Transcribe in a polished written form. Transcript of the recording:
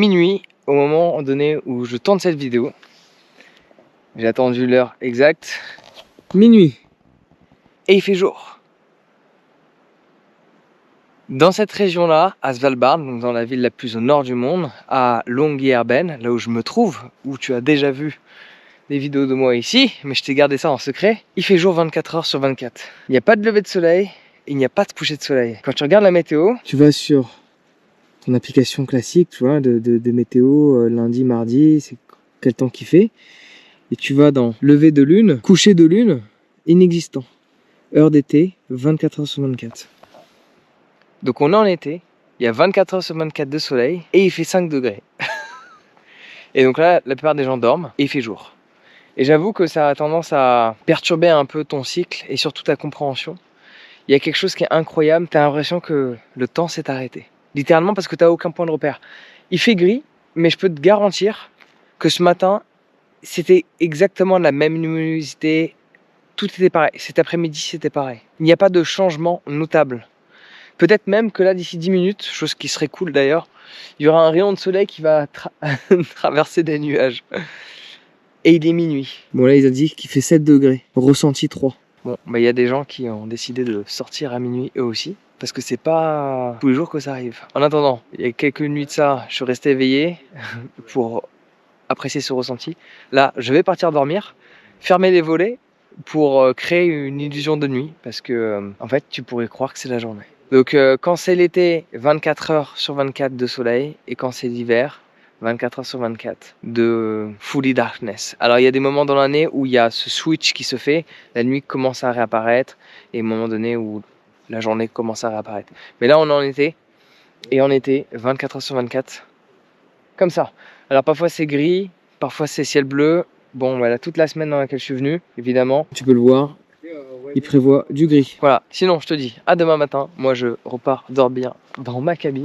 Minuit, au moment donné où je tourne cette vidéo. J'ai attendu l'heure exacte. Minuit. Et il fait jour. Dans cette région-là, à Svalbard, donc dans la ville la plus au nord du monde, à Longyearbyen, là où je me trouve, où tu as déjà vu des vidéos de moi ici, mais je t'ai gardé ça en secret, il fait jour 24 heures sur 24. Il n'y a pas de lever de soleil, et il n'y a pas de coucher de soleil. Quand tu regardes la météo, tu vas sur ton application classique, tu vois, de météo, lundi, mardi, c'est quel temps qu'il fait, et tu vas dans lever de lune, coucher de lune, inexistant. Heure d'été, 24 heures sur 24. Donc on est en été, il y a 24 heures sur 24 de soleil, et il fait 5 degrés. Et donc là, la plupart des gens dorment, et il fait jour. Et j'avoue que ça a tendance à perturber un peu ton cycle, et surtout ta compréhension. Il y a quelque chose qui est incroyable, tu as l'impression que le temps s'est arrêté. Littéralement parce que tu n'as aucun point de repère. Il fait gris, mais je peux te garantir que ce matin, c'était exactement la même luminosité, tout était pareil. Cet après-midi, c'était pareil. Il n'y a pas de changement notable. Peut-être même que là, d'ici 10 minutes, chose qui serait cool d'ailleurs, il y aura un rayon de soleil qui va traverser des nuages. Et il est minuit. Bon là, ils ont dit qu'il fait 7 degrés, ressenti 3. Bon, bah il y a des gens qui ont décidé de sortir à minuit eux aussi, parce que c'est pas tous les jours que ça arrive. En attendant, il y a quelques nuits de ça, je suis resté éveillé pour apprécier ce ressenti. Là, je vais partir dormir, fermer les volets pour créer une illusion de nuit, parce que en fait, tu pourrais croire que c'est la journée. Donc quand c'est l'été, 24 heures sur 24 de soleil, et quand c'est l'hiver, 24 heures sur 24 de fully darkness. Alors il y a des moments dans l'année où il y a ce switch qui se fait, la nuit commence à réapparaître, et un moment donné où la journée commence à réapparaître. Mais là on est en été, et en été, 24 heures sur 24, comme ça. Alors parfois c'est gris, parfois c'est ciel bleu. Bon voilà, toute la semaine dans laquelle je suis venu, évidemment, tu peux le voir, il prévoit du gris. Voilà, sinon je te dis à demain matin, moi je repars dormir dans ma cabine.